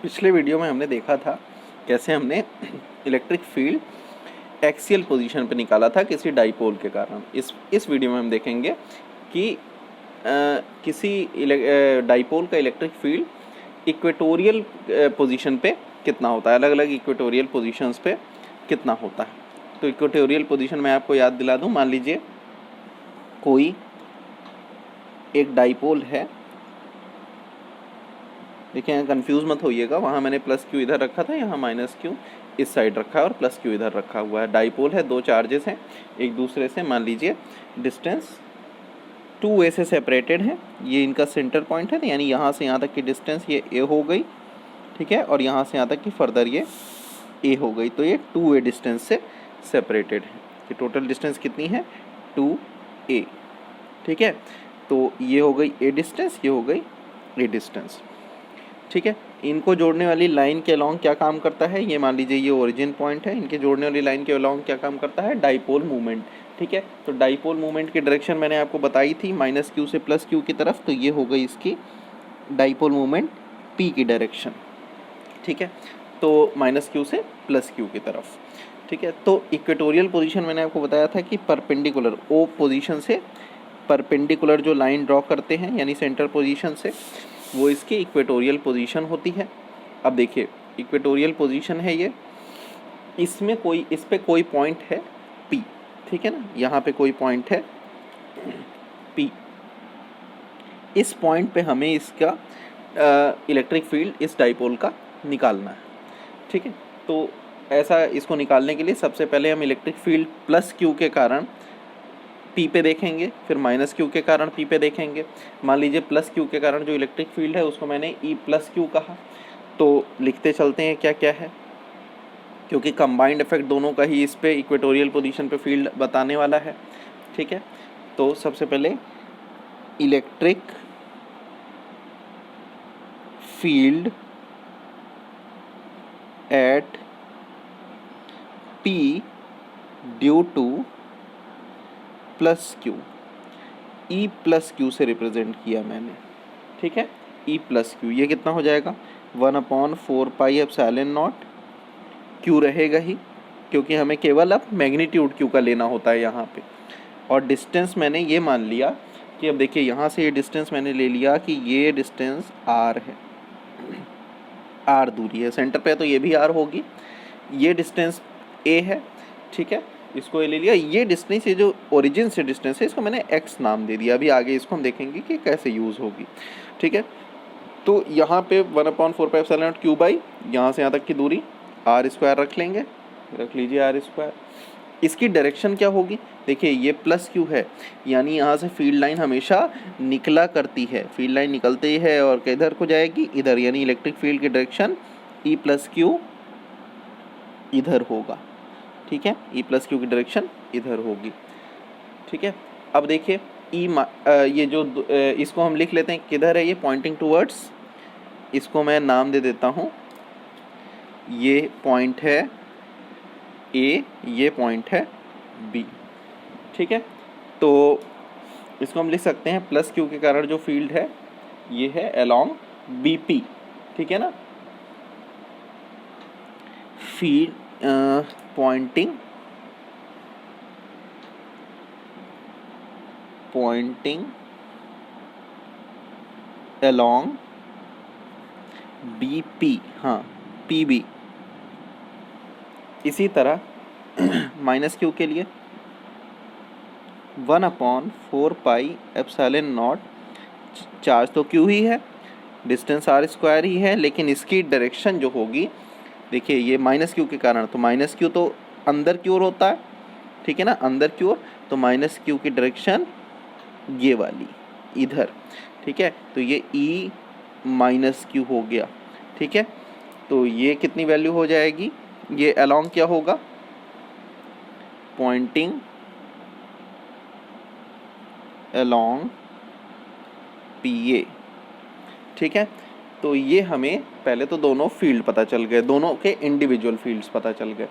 पिछले वीडियो में हमने देखा था कैसे हमने इलेक्ट्रिक फील्ड एक्सियल पोजीशन पे निकाला था किसी डाइपोल के कारण। इस वीडियो में हम देखेंगे कि किसी डाइपोल का इलेक्ट्रिक फील्ड इक्वेटोरियल पोजीशन पे कितना होता है, अलग अलग इक्वेटोरियल पोजीशंस पे कितना होता है। तो इक्वेटोरियल पोजीशन मैं आपको याद दिला दूं। मान लीजिए कोई एक डाइपोल है, देखिए यहाँ कंफ्यूज मत होइएगा, वहाँ मैंने प्लस क्यू इधर रखा था, यहाँ माइनस क्यू इस साइड रखा है और प्लस क्यू इधर रखा हुआ है। डाइपोल है, दो चार्जेस हैं एक दूसरे से, मान लीजिए डिस्टेंस 2a से सेपरेटेड है, ये इनका सेंटर पॉइंट है, यानी यहाँ से यहाँ तक की डिस्टेंस ये a हो गई, ठीक है, और यहाँ से यहाँ तक की फर्दर ये a हो गई, तो ये 2a डिस्टेंस से सेपरेटेड है। ये टोटल डिस्टेंस कितनी है, 2a, ठीक है। तो ये हो गई a डिस्टेंस, ये हो गई a डिस्टेंस, ठीक है। इनको जोड़ने वाली लाइन के अलॉन्ग क्या काम करता है, ये मान लीजिए ये ओरिजिन पॉइंट है, इनके जोड़ने वाली लाइन के अलॉन्ग क्या काम करता है, डाइपोल मूवमेंट, ठीक है। तो डाइपोल मूवमेंट की डायरेक्शन मैंने आपको बताई थी माइनस क्यू से प्लस क्यू की तरफ, तो ये हो गई इसकी डाइपोल मूवमेंट पी की डायरेक्शन, ठीक है। तो माइनस क्यू से प्लस क्यू की तरफ, ठीक है। तो इक्वेटोरियल पोजीशन मैंने आपको बताया था कि परपेंडिकुलर ओ पोजीशन से परपेंडिकुलर जो लाइन ड्रॉ करते हैं यानी सेंटर पोजीशन से, वो इसकी इक्वेटोरियल पोजीशन होती है। अब देखिए इक्वेटोरियल पोजीशन है ये, इसमें कोई इस पे कोई पॉइंट है P, ठीक है ना, यहाँ पे कोई पॉइंट है P। इस पॉइंट पे हमें इसका इलेक्ट्रिक फील्ड इस डाइपोल का निकालना है, ठीक है। तो ऐसा इसको निकालने के लिए सबसे पहले हम इलेक्ट्रिक फील्ड प्लस क्यू के कारण P पे देखेंगे, फिर माइनस क्यू के कारण P पे देखेंगे। मान लीजिए प्लस क्यू के कारण जो इलेक्ट्रिक फील्ड है उसको मैंने E प्लस क्यू कहा, तो लिखते चलते हैं क्या क्या है, क्योंकि कंबाइंड इफेक्ट दोनों का ही इस पे इक्वेटोरियल पोजीशन पे फील्ड बताने वाला है, ठीक है। तो सबसे पहले electric field eight P due two plus Q, ई प्लस क्यू से रिप्रेजेंट किया मैंने, ठीक है। ई प्लस क्यू ये कितना हो जाएगा, 1/4 पाई एप्सिलॉन नॉट, क्यू रहेगा ही क्योंकि हमें केवल अब मैग्नीट्यूड क्यू का लेना होता है यहाँ पे। और डिस्टेंस मैंने ये मान लिया कि अब देखिए यहाँ से ये डिस्टेंस मैंने ले लिया कि ये डिस्टेंस r है, r दूरी है सेंटर पे, तो ये भी r होगी। ये डिस्टेंस a है, ठीक है, इसको ये ले लिया। ये डिस्टेंस, ये जो ओरिजिन से डिस्टेंस है, इसको मैंने x नाम दे दिया। अभी आगे इसको हम देखेंगे कि कैसे यूज़ होगी, ठीक है। तो यहाँ पे 1/4 pi epsilon not Q by यहाँ से यहाँ तक की दूरी r² रख लेंगे, रख लीजिए r²। इसकी डायरेक्शन क्या होगी, देखिए ये प्लस क्यू है, यानी यहाँ से फील्ड लाइन हमेशा निकला करती है, फील्ड लाइन निकलती है और किधर को जाएगी, इधर, यानी इलेक्ट्रिक फील्ड की डायरेक्शन E प्लस क्यू इधर होगा, ठीक है। E प्लस क्यू की डायरेक्शन इधर होगी, ठीक है। अब देखिए ये जो इसको हम लिख लेते हैं किधर है, ये पॉइंटिंग टूवर्ड्स, इसको मैं नाम दे देता हूँ, ये पॉइंट है A, ये पॉइंट है B, ठीक है। तो इसको हम लिख सकते हैं प्लस क्यू के कारण जो फील्ड है ये है अलोंग BP, ठीक है ना। फील्ड पॉइंटिंग अलोंग BP, हाँ PB। इसी तरह माइनस क्यू के लिए 1/4 पाई एप्सिलॉन नॉट, चार्ज तो क्यू ही है, डिस्टेंस r² ही है, लेकिन इसकी डायरेक्शन जो होगी, देखिए ये माइनस क्यू के कारण, तो माइनस क्यू तो अंदर की ओर होता है, ठीक है ना, अंदर की ओर, तो माइनस क्यू की डायरेक्शन ये वाली इधर, ठीक है। तो ये E माइनस क्यू हो गया, ठीक है। तो ये कितनी वैल्यू हो जाएगी, ये अलोंग क्या होगा, पॉइंटिंग अलोंग PA, ठीक है। तो ये हमें पहले तो दोनों फील्ड पता चल गए, दोनों के इंडिविजुअल फील्ड्स पता चल गए।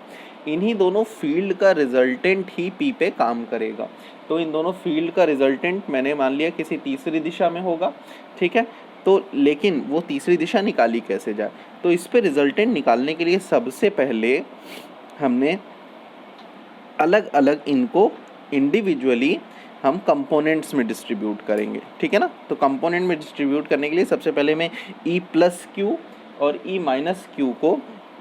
इन्हीं दोनों फील्ड का रिजल्टेंट ही P पे काम करेगा। तो इन दोनों फील्ड का रिजल्टेंट मैंने मान लिया किसी तीसरी दिशा में होगा, ठीक है। तो लेकिन वो तीसरी दिशा निकाली कैसे जाए, तो इस पे रिजल्टेंट निकालने के लिए सबसे पहले हमने अलग अलग इनको इंडिविजुअली हम कंपोनेंट्स में डिस्ट्रीब्यूट करेंगे, ठीक है ना। तो कंपोनेंट में डिस्ट्रीब्यूट करने के लिए सबसे पहले मैं ई प्लस क्यू और ई माइनस क्यू को,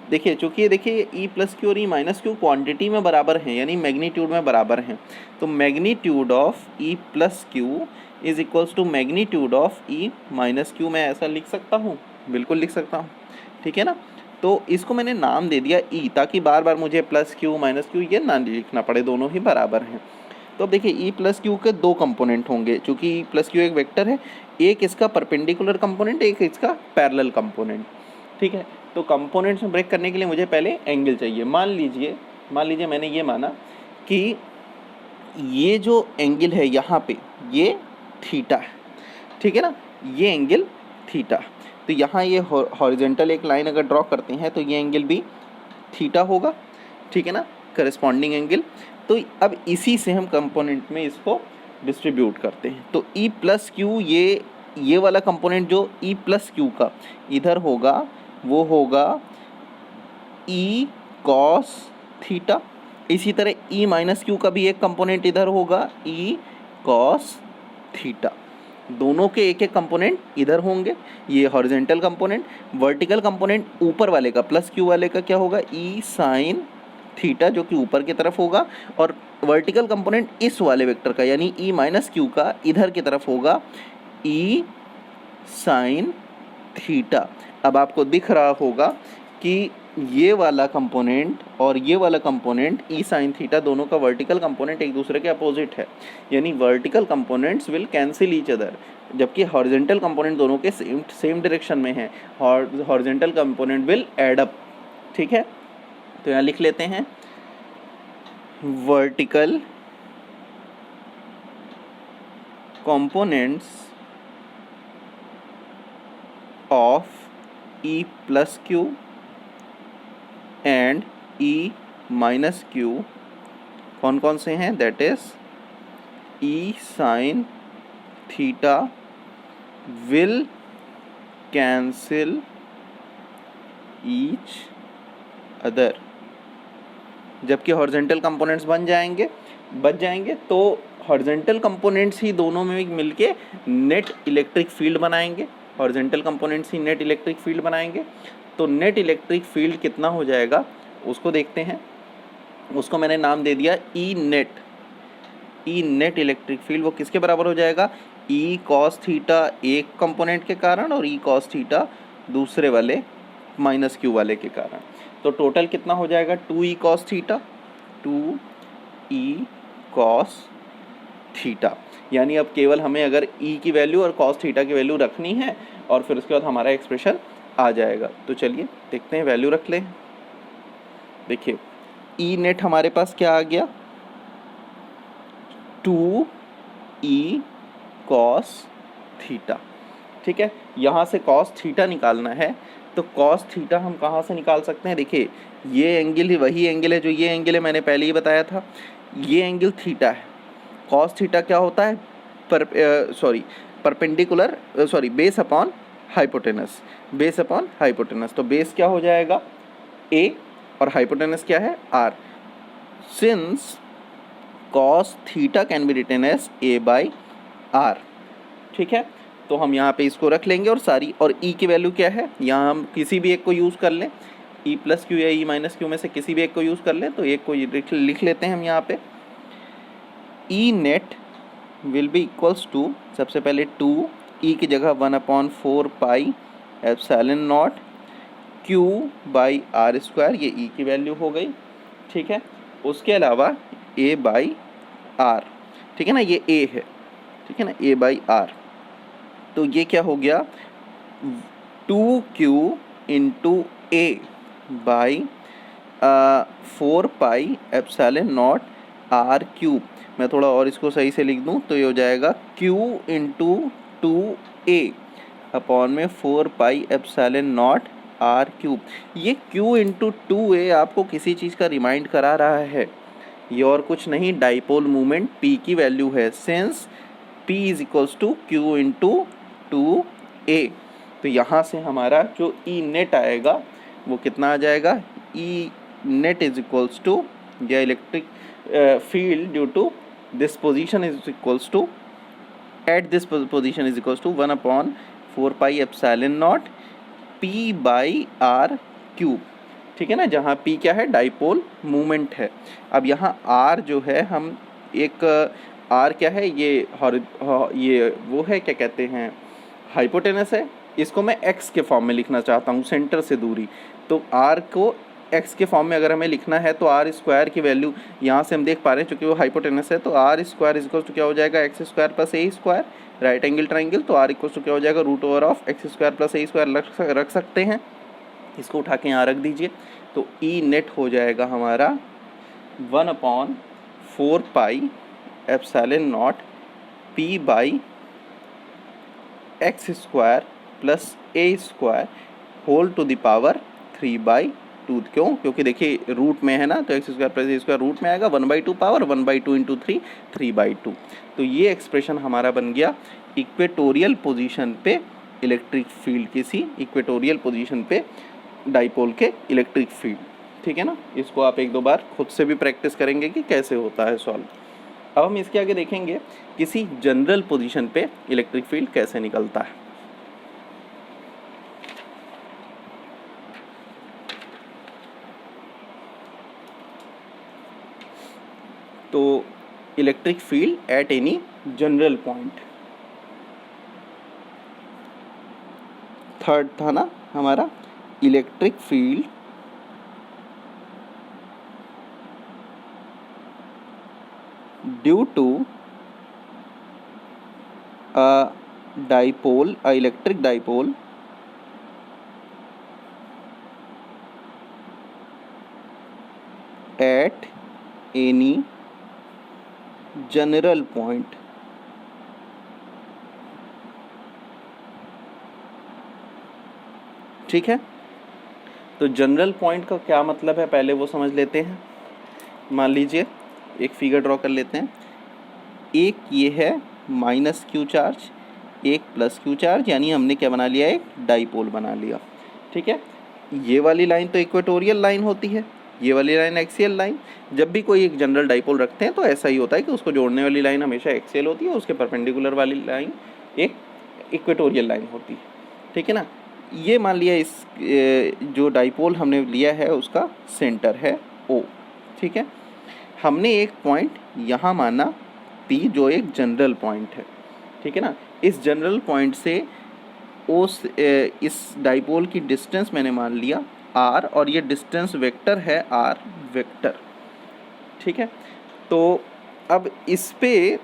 देखिए चूँकि ये देखिए ई प्लस क्यू और ई माइनस क्यू क्वांटिटी में बराबर हैं, यानी मैग्नीट्यूड में बराबर हैं, तो magnitude of E plus Q is equals to magnitude of E minus Q. मैं ऐसा लिख सकता हूँ, बिल्कुल लिख सकता हूँ, ठीक है ना। तो इसको मैंने नाम दे दिया ई, ताकि बार बार मुझे प्लस क्यू माइनस क्यू ये ना लिखना पड़े, दोनों ही बराबर हैं। तो अब देखिए ई प्लस क्यू के दो कंपोनेंट होंगे, चूँकि ई प्लस क्यू एक वेक्टर है, एक इसका परपेंडिकुलर कंपोनेंट, एक इसका पैरेलल कंपोनेंट, ठीक है। तो कंपोनेंट्स में ब्रेक करने के लिए मुझे पहले एंगल चाहिए। मान लीजिए मैंने ये माना कि ये जो एंगल है यहाँ पे ये थीटा है, ठीक है ना, ये एंगल थीटा। तो यहाँ ये हॉरिजॉन्टल एक लाइन अगर ड्रॉ करते हैं तो ये एंगल भी थीटा होगा, ठीक है ना, करस्पॉन्डिंग एंगल। तो अब इसी से हम कंपोनेंट में इसको डिस्ट्रीब्यूट करते हैं। तो ई प्लस क्यू ये वाला कंपोनेंट जो ई प्लस क्यू का इधर होगा वो होगा ई कॉस थीटा। इसी तरह ई माइनस क्यू का भी एक कंपोनेंट इधर होगा ई कॉस थीटा। दोनों के एक एक कंपोनेंट इधर होंगे, ये हॉरिजॉन्टल कंपोनेंट। वर्टिकल कंपोनेंट ऊपर वाले का प्लस क्यू वाले का क्या होगा, ई साइन थीटा, जो कि ऊपर की तरफ होगा, और वर्टिकल कंपोनेंट इस वाले वेक्टर का यानी ई माइनस क्यू का इधर की तरफ होगा ई साइन थीटा। अब आपको दिख रहा होगा कि ये वाला कंपोनेंट और ये वाला कंपोनेंट ई साइन थीटा दोनों का वर्टिकल कंपोनेंट एक दूसरे के अपोजिट है, यानी vertical components will cancel each other, जबकि हॉरिजॉन्टल कंपोनेंट दोनों के सेम डायरेक्शन में है, horizontal component will add up, ठीक है। तो यहाँ लिख लेते हैं vertical components of E plus Q and E minus Q कौन कौन से हैं, that is E sine theta will cancel each other. जबकि हॉरिजॉन्टल कंपोनेंट्स बच जाएंगे तो हॉरिजॉन्टल कंपोनेंट्स ही दोनों में मिलके नेट इलेक्ट्रिक फील्ड बनाएंगे, हॉरिजॉन्टल कंपोनेंट्स ही नेट इलेक्ट्रिक फील्ड बनाएंगे। तो नेट इलेक्ट्रिक फील्ड कितना हो जाएगा उसको देखते हैं। उसको मैंने नाम दे दिया E net. E net electric field वो किसके बराबर हो जाएगा, ई कॉस थीटा एक कंपोनेंट के कारण और ई कॉस थीटा दूसरे वाले माइनस क्यू वाले के कारण। तो टोटल कितना हो जाएगा, 2e cos theta, 2e cos theta. यानी अब केवल हमें अगर e की वैल्यू और कॉस थीटा की वैल्यू रखनी है और फिर उसके बाद हमारा एक्सप्रेशन आ जाएगा। तो चलिए देखते हैं, वैल्यू रख लें। देखिए ई नेट हमारे पास क्या आ गया, 2e कॉस थीटा, ठीक है। यहाँ से कॉस थीटा निकालना है, तो कॉस थीटा हम कहाँ से निकाल सकते हैं, देखिए ये एंगल ही वही एंगल है जो ये एंगल है, मैंने पहले ही बताया था, ये एंगल थीटा है। कॉस थीटा क्या होता है, perpendicular base upon hypotenuse, base upon hypotenuse. तो बेस क्या हो जाएगा a और हाइपोटेनस क्या है r। Since cos theta can be written as a by r, ठीक है। तो हम यहाँ पे इसको रख लेंगे और सारी, और e की वैल्यू क्या है, यहाँ हम किसी भी एक को यूज़ कर लें, e प्लस क्यू या e माइनस क्यू में से किसी भी एक को यूज़ कर लें। तो एक को लिख लेते हैं हम यहाँ पे, e net will be equals to, सबसे पहले 2e की जगह 1/4 pi epsilon naught q by R square, ये e की वैल्यू हो गई, ठीक है। उसके अलावा a बाई r, ठीक है ना, ये a है, ठीक है ना, a बाई r। तो ये क्या हो गया, 2q into a by 4 pi epsilon not r cube. मैं थोड़ा और इसको सही से लिख दूं तो ये हो जाएगा q इंटू 2a अपॉन में 4 पाई एप्सिलॉन नॉट r क्यूब। ये q इंटू 2a आपको किसी चीज़ का रिमाइंड करा रहा है, ये और कुछ नहीं, डाइपोल मूवमेंट p की वैल्यू है, since p is equals to q into 2a। A, तो यहाँ से हमारा जो ई नेट आएगा वो कितना आ जाएगा, E net is equals to, या electric field due to this position is equals to, at this position is equals to 1/4πε0 p by are cube. ठीक है ना, जहाँ पी क्या है, डाइपोल मोमेंट है। अब यहाँ आर जो है, हम एक आर क्या है, ये वो है, क्या कहते हैं, हाइपोटेनस है। इसको मैं एक्स के फॉर्म में लिखना चाहता हूँ, सेंटर से दूरी। तो आर को एक्स के फॉर्म में अगर हमें लिखना है तो आर स्क्वायर की वैल्यू यहाँ से हम देख पा रहे हैं, चूँकि वो हाइपोटेनस है, तो आर स्क्वायर इक्वल टू क्या हो जाएगा, x square plus a square, right angle triangle, तो आर इक्वल टू क्या हो जाएगा, √over x square plus a square रख सकते हैं। इसको उठा के यहाँ रख दीजिए, तो ई नेट हो जाएगा हमारा 1/4πε0 p by x square plus a square whole to the power 3/2। क्यों, क्योंकि देखिए रूट में है ना, तो x square plus a square root में आएगा, 1/2 पावर 1/2 इंटू 3, 3/2। तो ये एक्सप्रेशन हमारा बन गया इक्वेटोरियल पोजीशन पे इलेक्ट्रिक फील्ड, किसी इक्वेटोरियल पोजीशन पे डाइपोल के इलेक्ट्रिक फील्ड। ठीक है ना, इसको आप एक दो बार खुद से भी प्रैक्टिस करेंगे कि कैसे होता है सॉल्व। अब हम इसके आगे देखेंगे किसी जनरल पोजीशन पे इलेक्ट्रिक फील्ड कैसे निकलता है। तो electric field at any general point, third था ना हमारा, electric field due to dipole, electric dipole at any general point. ठीक है, तो जनरल पॉइंट का क्या मतलब है पहले वो समझ लेते हैं। मान लीजिए एक फिगर ड्रॉ कर लेते हैं, एक ये है माइनस क्यू चार्ज, एक प्लस क्यू चार्ज, यानी हमने क्या बना लिया, एक डाइपोल बना लिया। ठीक है, ये वाली लाइन तो इक्वेटोरियल लाइन होती है, ये वाली लाइन एक्सियल लाइन। जब भी कोई एक जनरल डाइपोल रखते हैं तो ऐसा ही होता है कि उसको जोड़ने वाली लाइन हमेशा एक्सियल होती है, उसके परपेंडिकुलर वाली लाइन एक इक्वेटोरियल लाइन होती है। ठीक है ना, ये मान लिया इस जो डाइपोल हमने लिया है उसका सेंटर है ओ। ठीक है, हमने एक पॉइंट यहाँ माना पी, जो एक जनरल पॉइंट है। ठीक है ना, इस जनरल पॉइंट से इस डाइपोल की डिस्टेंस मैंने मान लिया आर, और ये डिस्टेंस वेक्टर है आर वेक्टर। ठीक है, तो अब इस पे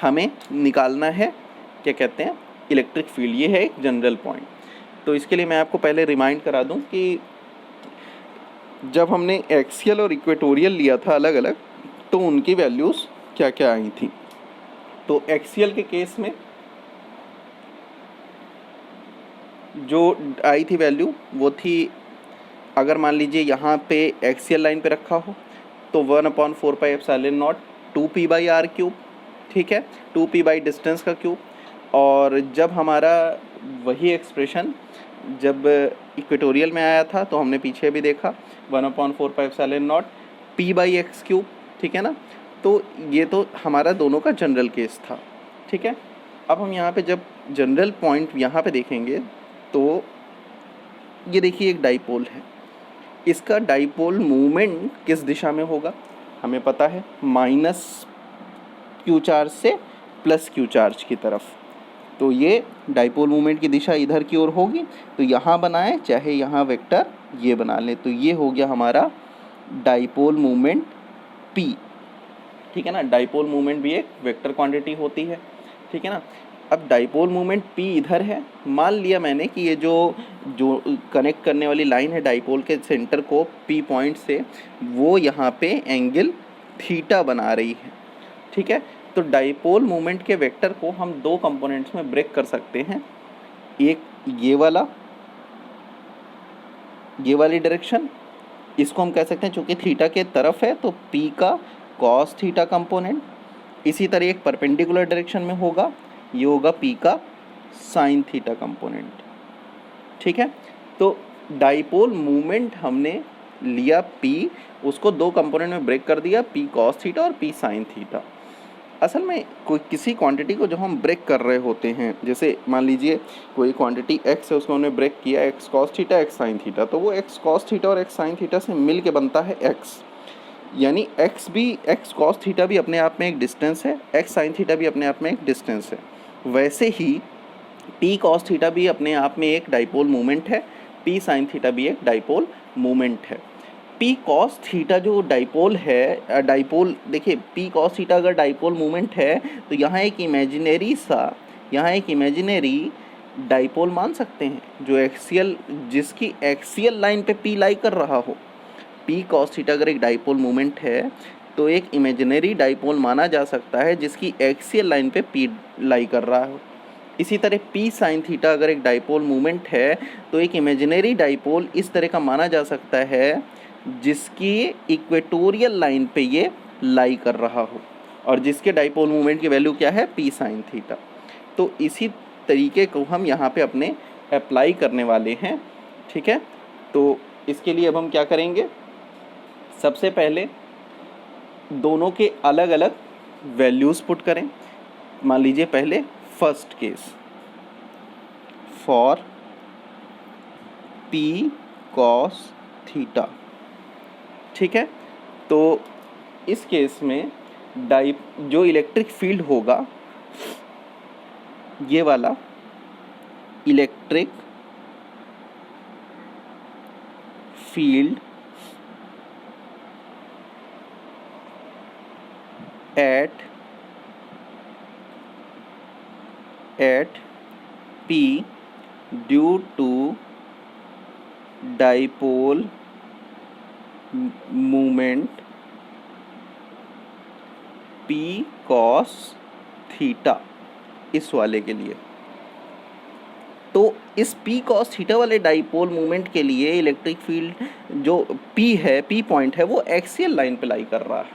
हमें निकालना है, क्या कहते हैं, इलेक्ट्रिक फील्ड। ये है एक जनरल पॉइंट। तो इसके लिए मैं आपको पहले रिमाइंड करा दूं कि जब हमने एक्सियल और इक्वेटोरियल लिया था अलग अलग, तो उनकी वैल्यूज़ क्या क्या आई थी। तो एक्सियल के केस में जो आई थी वैल्यू वो थी, अगर मान लीजिए यहाँ पे एक्सियल लाइन पे रखा हो तो 1/4πε0 2p/r³। ठीक है, 2p बाई डिस्टेंस का क्यूब। और जब हमारा वही एक्सप्रेशन जब इक्वेटोरियल में आया था तो हमने पीछे भी देखा 1/4πε0 p/x³। ठीक है ना, तो ये तो हमारा दोनों का जनरल केस था। ठीक है, अब हम यहाँ पे जब जनरल पॉइंट यहाँ पे देखेंगे तो ये देखिए एक डाइपोल है, इसका डाइपोल मूवमेंट किस दिशा में होगा हमें पता है, माइनस क्यू चार्ज से प्लस क्यू चार्ज की तरफ। तो ये डाइपोल मूवमेंट की दिशा इधर की ओर होगी, तो यहाँ बनाए चाहे यहाँ वेक्टर ये बना लें, तो ये हो गया हमारा डाइपोल मूवमेंट P। ठीक है ना, डाइपोल मूवमेंट भी एक वेक्टर क्वांटिटी होती है। ठीक है ना, अब डाइपोल मूवमेंट P इधर है, मान लिया मैंने कि ये जो कनेक्ट करने वाली लाइन है डाइपोल के सेंटर को P पॉइंट से, वो यहाँ पे एंगल थीटा बना रही है। ठीक है, तो डाइपोल मूवमेंट के वेक्टर को हम दो कंपोनेंट्स में ब्रेक कर सकते हैं, एक ये वाली डायरेक्शन, इसको हम कह सकते हैं चूँकि थीटा के तरफ है तो P का कॉस थीटा कंपोनेंट। इसी तरह एक परपेंडिकुलर डायरेक्शन में होगा, ये होगा P का साइन थीटा कंपोनेंट। ठीक है, तो डाइपोल मोमेंट हमने लिया P, उसको दो कंपोनेंट में ब्रेक कर दिया, P कॉस थीटा और P साइन थीटा। असल में कोई किसी क्वांटिटी को जब हम ब्रेक कर रहे होते हैं, जैसे मान लीजिए कोई क्वांटिटी x है, उसको हमने ब्रेक किया x cos theta x sine theta, तो वो x कॉस थीटा और x साइन थीटा से मिल के बनता है x, यानी x कॉस थीटा भी अपने आप में एक डिस्टेंस है, x साइन थीटा भी अपने आप में एक डिस्टेंस है। वैसे ही P कॉस थीटा भी अपने आप में एक डाइपोल मोमेंट है, P साइन थीटा भी एक डाइपोल मोमेंट है। P कॉस थीटा जो डाइपोल है, डाइपोल देखिए P कॉस थीटा अगर डाइपोल मोमेंट है तो यहाँ एक इमेजिनरी डाइपोल मान सकते हैं, जो एक्सियल, जिसकी एक्सियल लाइन पे P लाई कर रहा हो। P कॉस थीटा अगर एक डाइपोल मोमेंट है तो एक इमेजिनरी डाइपोल माना जा सकता है जिसकी एक्सियल लाइन पे P लाई कर रहा हो। इसी तरह P साइन थीटा अगर एक डाइपोल मोमेंट है तो एक इमेजिनरी डाइपोल इस तरह का माना जा सकता है जिसकी इक्वेटोरियल लाइन पे ये लाई कर रहा हो, और जिसके डाइपोल मोमेंट की वैल्यू क्या है, P साइन थीटा। तो इसी तरीके को हम यहाँ पे अपने अप्लाई करने वाले हैं। ठीक है, तो इसके लिए अब हम क्या करेंगे, सबसे पहले दोनों के अलग अलग वैल्यूज़ पुट करें। मान लीजिए पहले first case, for P cos theta. ठीक है, तो इस केस में जो इलेक्ट्रिक फील्ड होगा, ये वाला electric field at P due to dipole moment P cos theta, इस वाले के लिए। तो इस P cos थीटा वाले डाइपोल मोमेंट के लिए इलेक्ट्रिक फील्ड जो P है, P पॉइंट है, वो एक्सियल लाइन पे लाई कर रहा है।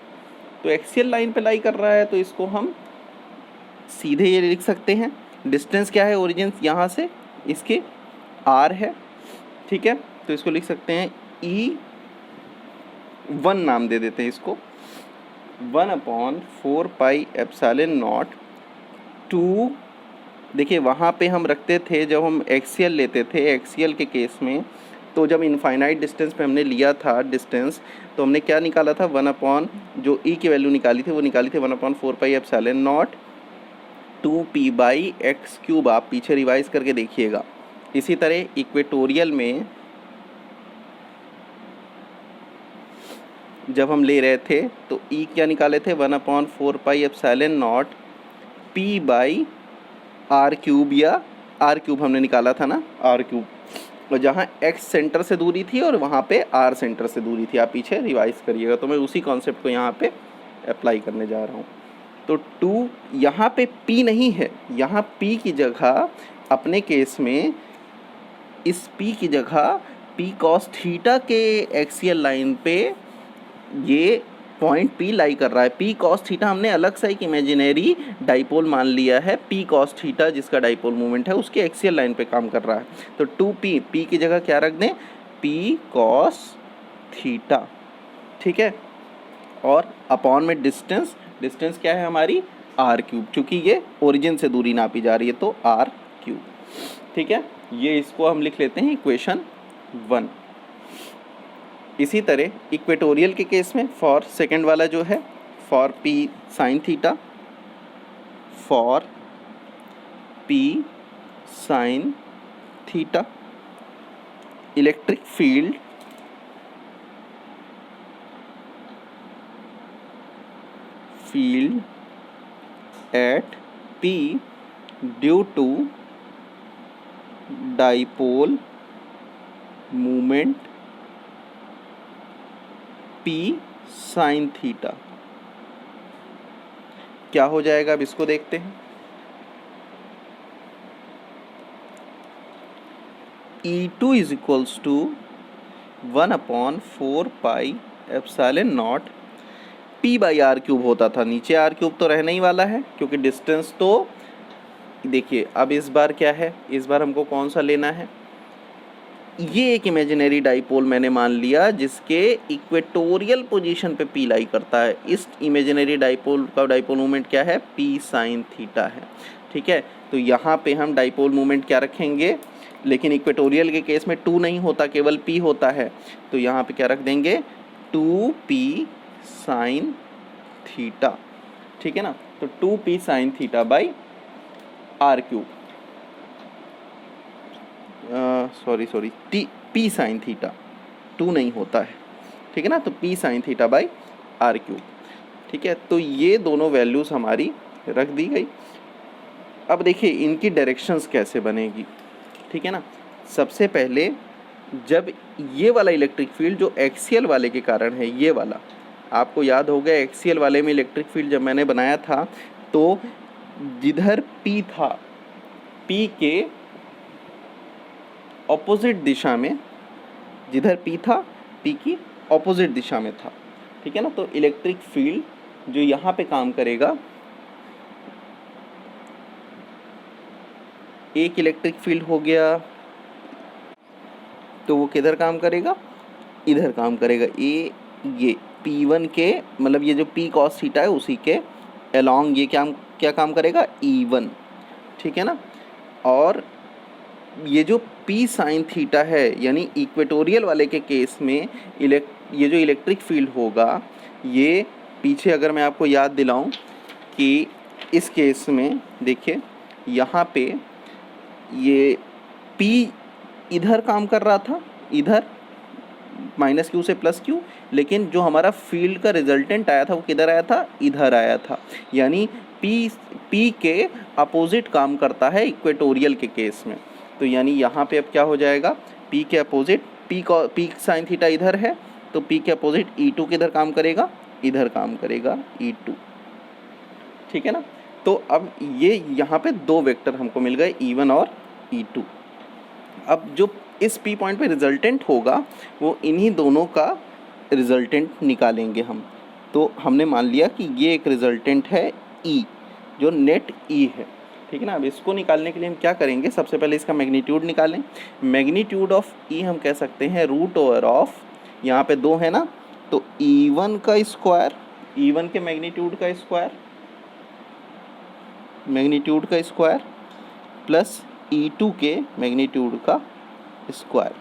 तो एक्सियल लाइन पे लाई कर रहा है तो इसको हम सीधे ये लिख सकते हैं, डिस्टेंस क्या है ओरिजिन यहाँ से, इसके r है। ठीक है, तो इसको लिख सकते हैं E1 नाम दे देते हैं इसको, 1/4 पाई एप्सिलॉन नॉट 2। देखिए वहाँ पे हम रखते थे, जब हम एक्सियल लेते थे, एक्सियल के केस में, तो जब इनफाइनाइट डिस्टेंस पे हमने लिया था डिस्टेंस, तो हमने क्या निकाला था, 1 जो E की वैल्यू निकाली थी वो निकाली थी 1/4 पाई एप्सिलॉन नॉट 2p/x³। आप पीछे रिवाइज करके देखिएगा। इसी तरह इक्वेटोरियल में जब हम ले रहे थे तो E क्या निकाले थे, 1/4 पाई एप्सिलॉन नॉट p/r³ या r³ हमने निकाला था ना, r³, और जहाँ x सेंटर से दूरी थी और वहाँ पे r सेंटर से दूरी थी। आप पीछे रिवाइज करिएगा। तो मैं उसी कॉन्सेप्ट को यहाँ पे अप्लाई करने जा रहा हूँ। तो 2 यहाँ पे P नहीं है, यहाँ P की जगह अपने केस में इस P की जगह P cos थीटा के एक्सियल लाइन पे ये पॉइंट P लाई कर रहा है। P cos थीटा हमने अलग सा एक इमेजिनरी डाइपोल मान लिया है, P cos थीटा जिसका डाइपोल मोमेंट है उसके एक्सियल लाइन पे काम कर रहा है। तो 2p, P की जगह क्या रख दें, P cos थीटा। ठीक है, और अपॉन में डिस्टेंस क्या है हमारी, r³, क्योंकि ये ओरिजिन से दूरी नापी जा रही है तो r³। ठीक है, ये इसको हम लिख लेते हैं इक्वेशन 1। इसी तरह इक्वेटोरियल के केस में फॉर सेकंड वाला जो है, for P sine theta, for P sine theta, electric field at P due to dipole moment P sine theta. क्या हो जाएगा, अब इसको देखते हैं। E2 is equals to 1/4 pi epsilon naught P/r³ होता था, नीचे r³ तो रहने ही वाला है क्योंकि डिस्टेंस तो देखिए अब इस बार क्या है, इस बार हमको कौन सा लेना है, ये एक इमेजिनरी डाइपोल मैंने मान लिया जिसके इक्वेटोरियल पोजीशन पे पी लाई करता है। इस इमेजिनरी डाइपोल का डाइपोल मोमेंट क्या है, पी साइन थीटा है। ठीक है, तो यहाँ पे हम डाइपोल मोमेंट क्या रखेंगे, लेकिन इक्वेटोरियल के केस में 2 नहीं होता, केवल p होता है, तो यहाँ पे क्या रख देंगे 2p साइन थीटा। ठीक है ना, तो 2p sine theta by are cube, sorry p sine theta, 2 नहीं होता है। ठीक है ना, तो p sine theta by are cube. ठीक है, तो ये दोनों वैल्यूज़ हमारी रख दी गई। अब देखिए इनकी डायरेक्शंस कैसे बनेगी। ठीक है ना, सबसे पहले जब ये वाला इलेक्ट्रिक फील्ड जो एक्सियल वाले के कारण है, ये वाला आपको याद होगा, एक्सियल वाले में इलेक्ट्रिक फील्ड जब मैंने बनाया था तो जिधर P था, P के ऑपोजिट दिशा में, जिधर P था P की ऑपोजिट दिशा में था। ठीक है ना, तो इलेक्ट्रिक फील्ड जो यहाँ पे काम करेगा, एक इलेक्ट्रिक फील्ड हो गया तो वो किधर काम करेगा, इधर काम करेगा। ये P1 के मतलब ये जो P cos थीटा है उसी के अलोंग ये क्या काम करेगा, E1। ठीक है ना, और ये जो P साइन थीटा है यानी इक्वेटोरियल वाले के केस में ये जो इलेक्ट्रिक फील्ड होगा, ये पीछे अगर मैं आपको याद दिलाऊं कि इस केस में देखिए यहाँ पे ये P इधर काम कर रहा था, इधर -q से +q, लेकिन जो हमारा फील्ड का रिजल्टेंट आया था वो किधर आया था, इधर आया था। यानी P के अपोजिट काम करता है इक्वेटोरियल के केस में। तो यानी यहाँ पे अब क्या हो जाएगा, P के अपोजिट, P साइन थीटा इधर है तो P के अपोजिट E2 किधर काम करेगा, इधर काम करेगा E2। ठीक है ना, तो अब ये यहाँ पे 2 वेक्टर हमको मिल गए, E1 और E2। अब जो इस P पॉइंट पे रिजल्टेंट होगा वो इन्हीं दोनों का रिजल्टेंट निकालेंगे हम। तो हमने मान लिया कि ये एक रिजल्टेंट है E, जो नेट E है। ठीक है ना, अब इसको निकालने के लिए हम क्या करेंगे, सबसे पहले इसका मैग्नीट्यूड निकालें। मैग्नीट्यूड ऑफ E हम कह सकते हैं रूट ओवर ऑफ, यहाँ पे 2 है ना, तो E1 का स्क्वायर, E1 के मैग्नीट्यूड का स्क्वायर, प्लस E2 के मैग्नीट्यूड का स्क्वायर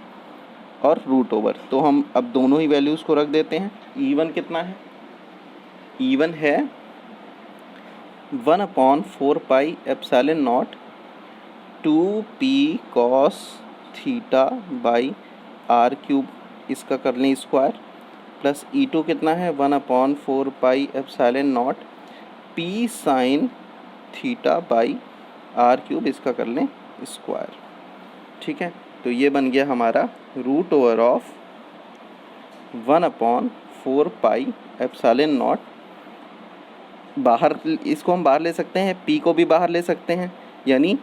और रूट ओवर। तो हम अब दोनों ही वैल्यूज़ को रख देते हैं। E1 कितना है, E1 है 1/4 pi epsilon naught 2p cos theta by are cube, इसका कर लें स्क्वायर, प्लस E2 कितना है 1/4 pi epsilon naught p sine theta by are cube, इसका कर लें स्क्वायर। ठीक है, तो ये बन गया हमारा root over of 1/4 pi epsilon naught. बाहर इसको हम बाहर ले सकते हैं, P को भी बाहर ले सकते हैं, यानी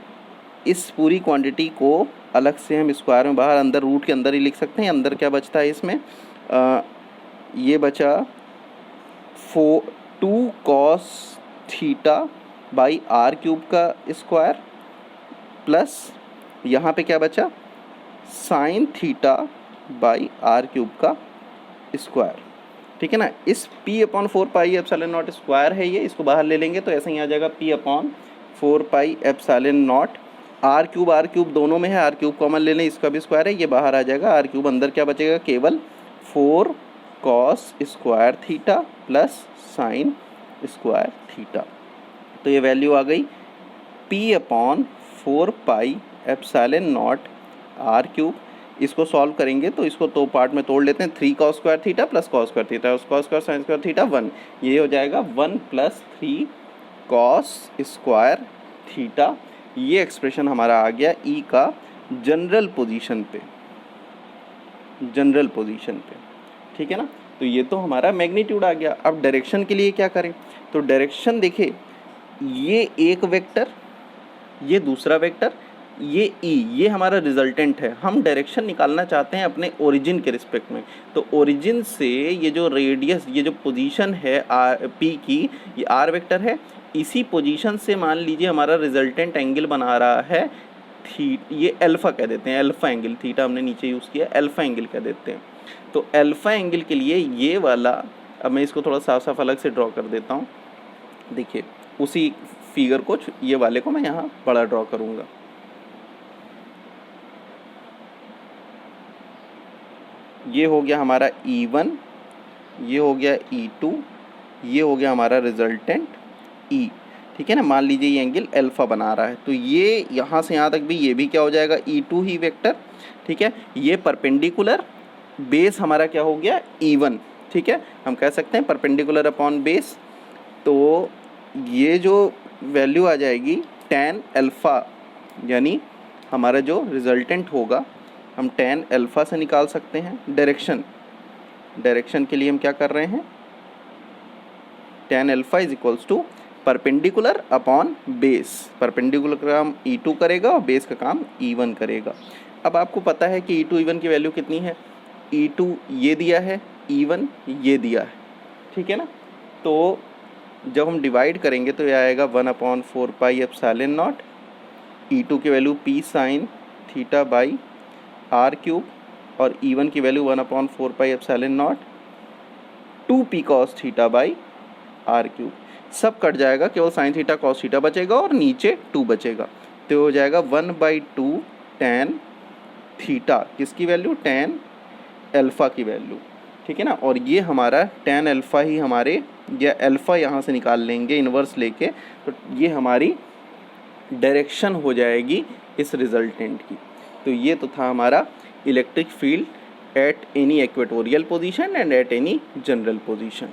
इस पूरी क्वांटिटी को अलग से हम स्क्वायर में बाहर अंदर रूट के अंदर ही लिख सकते हैं। अंदर क्या बचता है इसमें, ये बचा 2 cos theta by are cube का स्क्वायर, प्लस यहाँ पे क्या बचा sine theta by are cube का स्क्वायर। ठीक है ना, इस P/4 pi epsilon not square है ये, इसको बाहर ले लेंगे तो ऐसे ही आ जाएगा P/4 pi epsilon naught. R cube दोनों में है, आर क्यूब कॉमन ले लें, इसका भी स्क्वायर है, ये बाहर आ जाएगा आर क्यूब, अंदर क्या बचेगा केवल 4 cos square theta plus sine square theta. तो ये वैल्यू आ गई P/4 pi epsilon naught R cube. इसको सॉल्व करेंगे तो इसको 2 पार्ट में तोड़ लेते हैं, 3 cos square theta plus cos square theta, cos square sine square theta 1, ये हो जाएगा 1 + 3 cos स्क्वायर थीटा। ये एक्सप्रेशन हमारा आ गया E का जनरल पोजीशन पे। ठीक है ना, तो ये तो हमारा मैग्नीट्यूड आ गया। अब डायरेक्शन के लिए क्या करें, तो डायरेक्शन देखिए, ये एक वेक्टर, ये दूसरा वेक्टर, ये E, ये हमारा रिजल्टेंट है। हम डायरेक्शन निकालना चाहते हैं अपने ओरिजिन के रिस्पेक्ट में, तो ओरिजिन से ये जो रेडियस, ये जो पोजीशन है P की, ये R वेक्टर है, इसी पोजीशन से मान लीजिए हमारा रिजल्टेंट एंगल बना रहा है ये अल्फ़ा कह देते हैं, अल्फ़ा एंगल, थीटा हमने नीचे यूज़ किया, अल्फ़ा एंगल कह देते हैं। तो अल्फ़ा एंगल के लिए ये वाला, अब मैं इसको थोड़ा साफ साफ अलग से ड्रॉ कर देता हूँ। देखिए उसी फिगर को, ये वाले को मैं यहाँ बड़ा ड्रॉ करूँगा। ये हो गया हमारा E1, ये हो गया E2, ये हो गया हमारा रिजल्टेंट E, ठीक है ना। मान लीजिए ये एंगल अल्फ़ा बना रहा है, तो ये यहाँ से यहाँ तक भी ये भी क्या हो जाएगा, E2 ही वेक्टर, ठीक है। ये परपेंडिकुलर, बेस हमारा क्या हो गया, E1, ठीक है। हम कह सकते हैं परपेंडिकुलर अपॉन बेस। तो ये जो वैल्यू आ जाएगी tan अल्फ़ा, यानी हमारा जो रिजल्टेंट होगा हम tan अल्फ़ा से निकाल सकते हैं। डायरेक्शन के लिए हम क्या कर रहे हैं, tan alpha is equals to perpendicular upon base. Perpendicular का काम E2 करेगा और बेस का काम E1 करेगा। अब आपको पता है कि E2 E1 की वैल्यू कितनी है, E2 ये दिया है, E1 ये दिया है, ठीक है ना। तो जब हम डिवाइड करेंगे तो ये आएगा 1/4 पाई एप्सिलॉन नॉट, E2 की value P sine theta by R cube, और E1 की value 1/4 pi epsilon naught 2P cos theta by R cube. सब कट जाएगा, केवल साइन थीटा कॉस थीटा बचेगा और नीचे 2 बचेगा, तो हो जाएगा 1/2 tan थीटा, किसकी वैल्यू, tan अल्फ़ा की वैल्यू, ठीक है ना। और ये हमारा tan अल्फ़ा ही हमारे, या अल्फ़ा यहाँ से निकाल लेंगे इन्वर्स लेके, तो ये हमारी डायरेक्शन हो जाएगी इस रिजल्टेंट की। तो ये तो था हमारा electric field at any equatorial position and eight any general position.